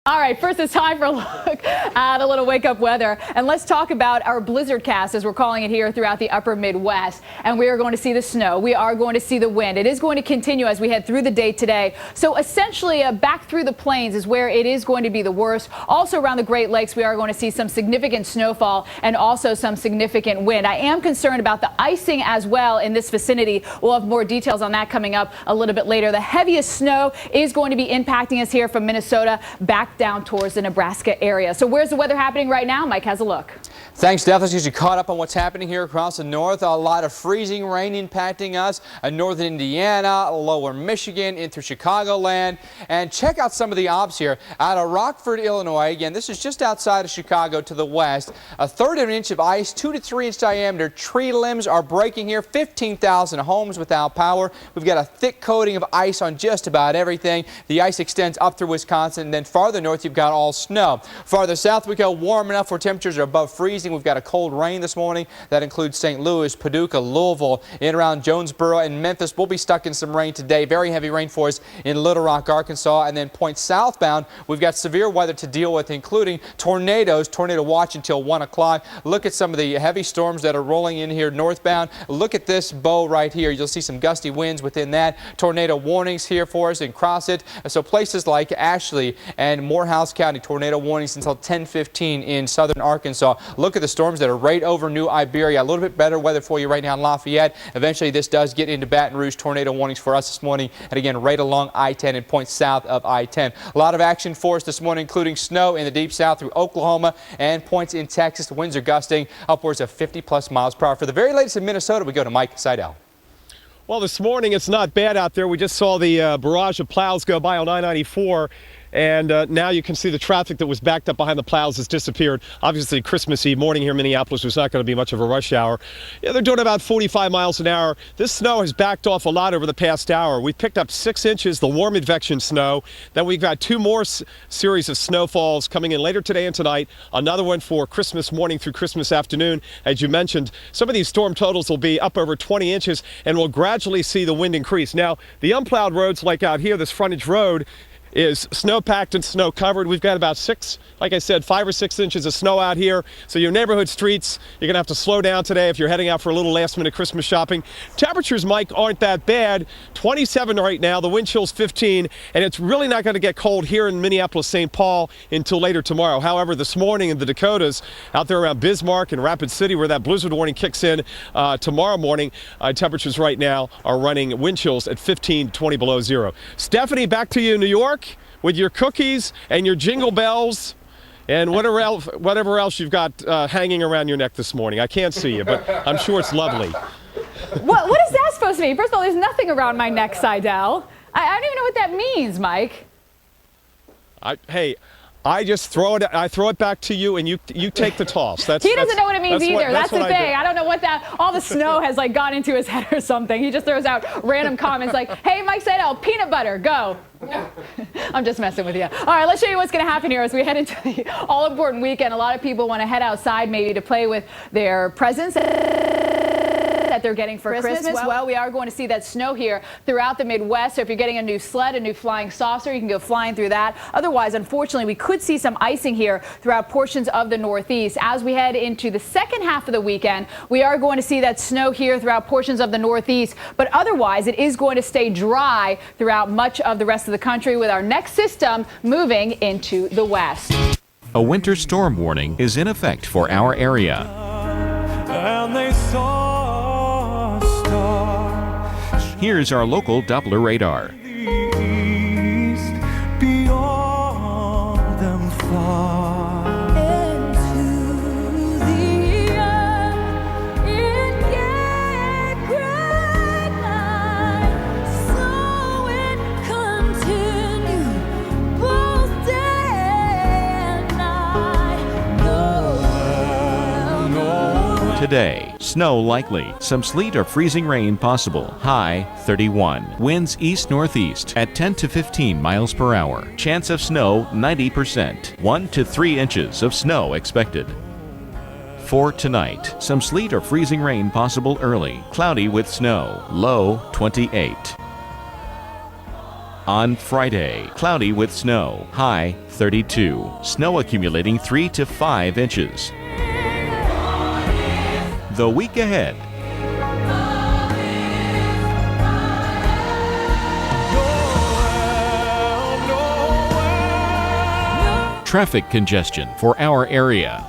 All right, first it's time for a look at a little wake-up weather. And let's talk about our blizzard cast, as we're calling it here throughout the upper Midwest. And we are going to see the snow. We are going to see the wind. It is going to continue as we head through the day today. So essentially, back through the plains is where it is going to be the worst. Also around the Great Lakes, we are going to see some significant snowfall and also some significant wind. I am concerned about the icing as well in this vicinity. We'll have more details on that coming up a little bit later. The heaviest snow is going to be impacting us here from Minnesota back down towards the Nebraska area. So where's the weather happening right now? Mike has a look. Thanks, Steph. Let's get you caught up on what's happening here across the north. A lot of freezing rain impacting us. Northern Indiana, lower Michigan, into Chicagoland. And check out some of the ops here out of Rockford, Illinois. Again, this is just outside of Chicago to the west. A third of an inch of ice, 2 to 3 inch diameter. Tree limbs are breaking here. 15,000 homes without power. We've got a thick coating of ice on just about everything. The ice extends up through Wisconsin, and then farther north you've got all snow. Farther south we go warm enough where temperatures are above freezing. We've got a cold rain this morning. That includes St. Louis, Paducah, Louisville, in around Jonesboro and Memphis. We'll be stuck in some rain today. Very heavy rain for us in Little Rock, Arkansas. And then point southbound, we've got severe weather to deal with, including tornadoes. Tornado watch until 1 o'clock. Look at some of the heavy storms that are rolling in here northbound. Look at this bow right here. You'll see some gusty winds within that. Tornado warnings here for us and cross it. So places like Ashley and Morehouse County, tornado warnings until 10:15 in southern Arkansas. Look at the storms that are right over New Iberia. A little bit better weather for you right now in Lafayette. Eventually this does get into Baton Rouge. Tornado warnings for us this morning, and again right along I-10 and points south of I-10. A lot of action for us this morning, including snow in the deep south through Oklahoma and points in Texas. The winds are gusting upwards of 50+ miles per hour. For the very latest in Minnesota, we go to Mike Seidel. Well, this morning it's not bad out there. We just saw the barrage of plows go by on I-94. And now you can see the traffic that was backed up behind the plows has disappeared. Obviously, Christmas Eve morning here in Minneapolis was not going to be much of a rush hour. Yeah, they're doing about 45 miles an hour. This snow has backed off a lot over the past hour. We've picked up 6 inches, the warm advection snow. Then we've got 2 more series of snowfalls coming in later today and tonight. Another one for Christmas morning through Christmas afternoon. As you mentioned, some of these storm totals will be up over 20 inches, and we'll gradually see the wind increase. Now, the unplowed roads like out here, this frontage road, is snow-packed and snow-covered. We've got about 5 or 6 inches of snow out here. So your neighborhood streets, you're going to have to slow down today if you're heading out for a little last-minute Christmas shopping. Temperatures, Mike, aren't that bad. 27 right now, the wind chill's 15, and it's really not going to get cold here in Minneapolis-St. Paul until later tomorrow. However, this morning in the Dakotas, out there around Bismarck and Rapid City, where that blizzard warning kicks in tomorrow morning, temperatures right now are running wind chills at 15 to 20 below zero. Stephanie, back to you in New York with your cookies and your jingle bells and whatever else you've got hanging around your neck this morning. I can't see you, but I'm sure it's lovely. What is that supposed to mean? First of all, there's nothing around my neck, Seidel. I don't even know what that means, Mike. I just throw it back to you, and you take the toss. He doesn't know what it means either. That's the thing. I don't know what all the snow has gone into his head or something. He just throws out random comments like, "Hey, Mike Seidel, peanut butter, go." I'm just messing with you. All right, let's show you what's going to happen here as we head into the all-important weekend. A lot of people want to head outside maybe to play with their presents that they're getting for Christmas. Well, we are going to see that snow here throughout the Midwest. So if you're getting a new sled, a new flying saucer, you can go flying through that. Otherwise, unfortunately, we could see some icing here throughout portions of the Northeast. As we head into the second half of the weekend, we are going to see that snow here throughout portions of the Northeast. But otherwise, it is going to stay dry throughout much of the rest of the country, with our next system moving into the west. A winter storm warning is in effect for our area. And they saw a star. Here's our local Doppler radar. East, beyond them far. Into the earth, it gave great light, so it continued both day and night. No. Today, snow likely, some sleet or freezing rain possible, high 31. Winds east-northeast at 10 to 15 miles per hour. Chance of snow 90%. 1 to 3 inches of snow expected. For tonight, some sleet or freezing rain possible early, cloudy with snow, low 28. On Friday, cloudy with snow, high 32. Snow accumulating 3 to 5 inches. The week ahead. Traffic congestion for our area.